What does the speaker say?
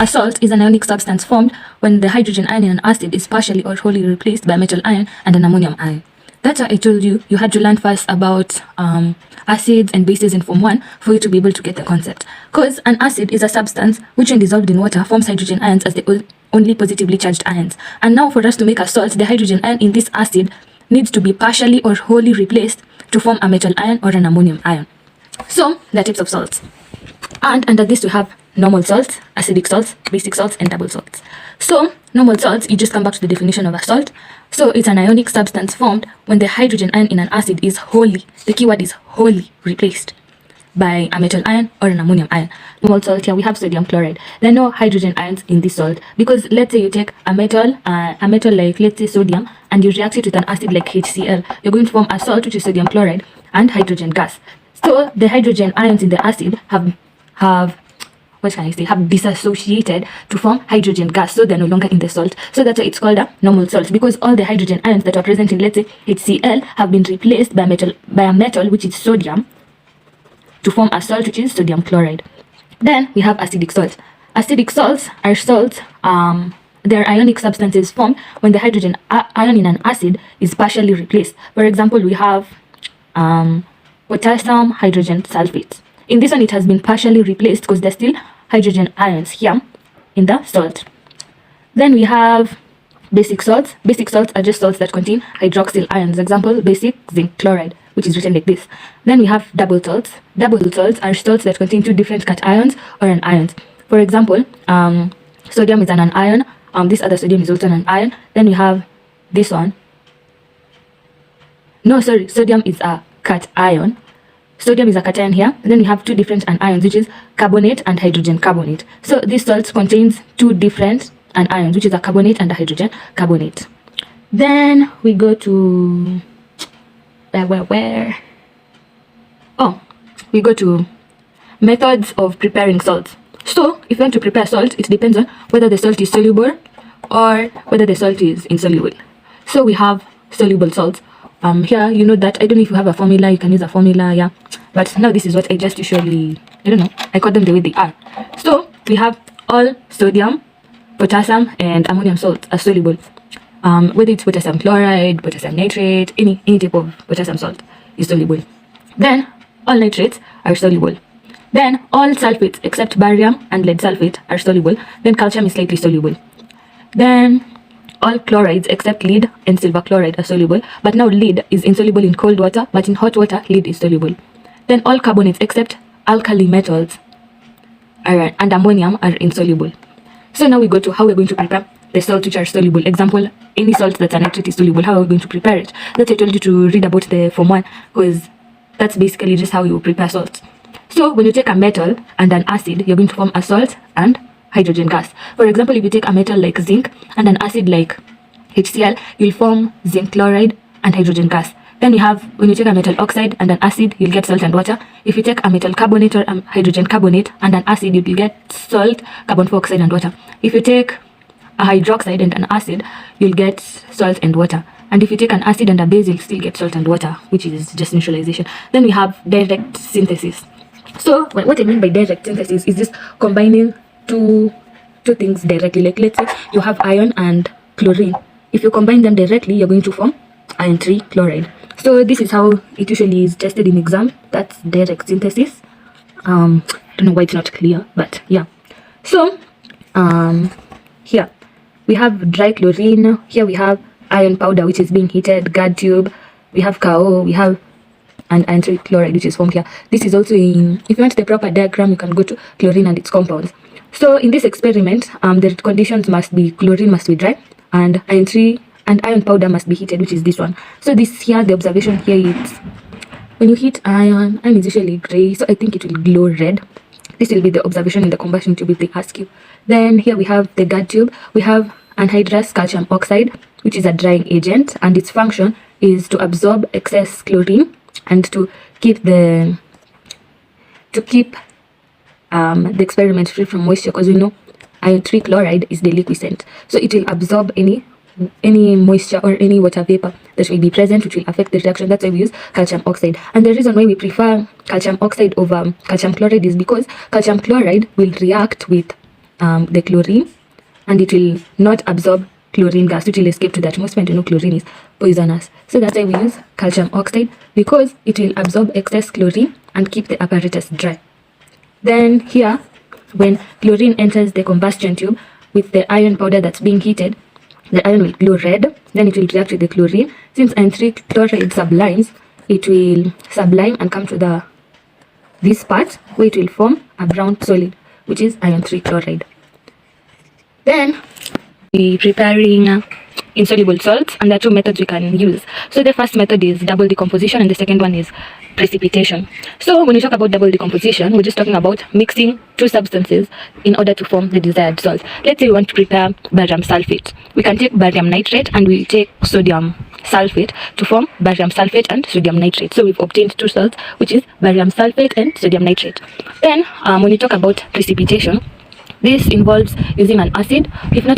A salt is an ionic substance formed when the hydrogen ion in an acid is partially or wholly replaced by a metal ion and an ammonium ion. That's why I told you you had to learn first about acids and bases in Form 1 for you to be able to get the concept. Because an acid is a substance which, when dissolved in water, forms hydrogen ions as the only positively charged ions. And now for us to make a salt, the hydrogen ion in this acid needs to be partially or wholly replaced to form a metal ion or an ammonium ion. So, there are types of salts. And under this we have normal salts, acidic salts, basic salts, and double salts. So, normal salts, you just come back to the definition of a salt. So, it's an ionic substance formed when the hydrogen ion in an acid is wholly, the keyword is wholly, replaced by a metal ion or an ammonium ion. Normal salt, here we have sodium chloride. There are no hydrogen ions in this salt because let's say you take a metal like, let's say sodium, and you react it with an acid like HCl, you're going to form a salt which is sodium chloride and hydrogen gas. So, the hydrogen ions in the acid have disassociated to form hydrogen gas, so they're no longer in the salt. So that's why it's called a normal salt, because all the hydrogen ions that are present in, let's say, HCl have been replaced by a metal which is sodium to form a salt which is sodium chloride. Then we have acidic salts. Acidic salts are salts, they're ionic substances formed when the hydrogen ion in an acid is partially replaced. For example, we have potassium hydrogen sulfate. In this one, it has been partially replaced because there's still hydrogen ions here in the salt. Then we have basic salts. Basic salts are just salts that contain hydroxyl ions. Example, basic zinc chloride, which is written like this. Then we have double salts. Double salts are salts that contain two different cations or an ions. For example, sodium is an anion. This other sodium is also an ion. Then we have this one. No, sorry, sodium is a cation. Sodium is a cation here. And then we have two different anions, which is carbonate and hydrogen carbonate. So this salt contains two different anions, which is a carbonate and a hydrogen carbonate. Then we go to we go to methods of preparing salts. So if you want to prepare salt, it depends on whether the salt is soluble or whether the salt is insoluble. So we have soluble salts. Here, you know that, I don't know if you have a formula, you can use a formula, yeah. But now this is what I just usually, I don't know, I call them the way they are. So, we have all sodium, potassium, and ammonium salts are soluble. Whether it's potassium chloride, potassium nitrate, any type of potassium salt is soluble. Then, all nitrates are soluble. Then, all sulfates except barium and lead sulfate are soluble. Then, calcium is slightly soluble. Then, all chlorides except lead and silver chloride are soluble, but now lead is insoluble in cold water, but in hot water, lead is soluble. Then all carbonates except alkali metals and ammonium are insoluble. So now we go to how we're going to prepare the salts which are soluble. Example, any salt that's a nitrate is soluble. How are we going to prepare it? That's why I told you to read about the Form 1, because that's basically just how you prepare salts. So when you take a metal and an acid, you're going to form a salt and hydrogen gas. For example, if you take a metal like zinc and an acid like HCl, you'll form zinc chloride and hydrogen gas. Then we have, when you take a metal oxide and an acid, you'll get salt and water. If you take a metal carbonate or hydrogen carbonate and an acid, you'll get salt, carbon dioxide, and water. If you take a hydroxide and an acid, you'll get salt and water. And if you take an acid and a base, you'll still get salt and water, which is just neutralization. Then we have direct synthesis. So what I mean by direct synthesis is just combining two things directly. Like, let's say you have iron and chlorine. If you combine them directly, you're going to form iron 3 chloride. So this is how it usually is tested in exam. That's direct synthesis. I don't know why it's not clear, but yeah. So here we have dry chlorine. Here we have iron powder, which is being heated, guard tube. We have KO. We have and iron 3 chloride, which is formed here. This is also in, if you want the proper diagram, you can go to chlorine and its compounds. So in this experiment, the conditions must be chlorine must be dry and iron 3 and iron powder must be heated, which is this one. So this here, the observation here is when you heat iron is usually gray, so I think it will glow red. This will be the observation in the combustion tube if they ask you. Then here we have the guard tube. We have anhydrous calcium oxide, which is a drying agent, and its function is to absorb excess chlorine and to keep the experiment free from moisture, because we know iron 3 chloride is the liquescent, so it will absorb any moisture or any water vapor that will be present, which will affect the reaction. That's why we use calcium oxide. And the reason why we prefer calcium oxide over calcium chloride is because calcium chloride will react with the chlorine, and it will not absorb chlorine gas, which will escape to the atmosphere, and you know chlorine is poisonous. So that's why we use calcium oxide, because it will absorb excess chlorine and keep the apparatus dry. Then here, when chlorine enters the combustion tube with the iron powder that's being heated, the iron will glow red, then it will react with the chlorine. Since iron 3 chloride sublimes, it will sublime and come to this part where it will form a brown solid, which is iron 3 chloride. Then we preparing insoluble salts, and there are two methods we can use. So the first method is double decomposition, and the second one is precipitation. So when we talk about double decomposition, we're just talking about mixing two substances in order to form the desired salt. Let's say we want to prepare barium sulfate. We can take barium nitrate and we take sodium sulfate to form barium sulfate and sodium nitrate. So we've obtained two salts, which is barium sulfate and sodium nitrate. Then when we talk about precipitation, this involves using an acid, if not an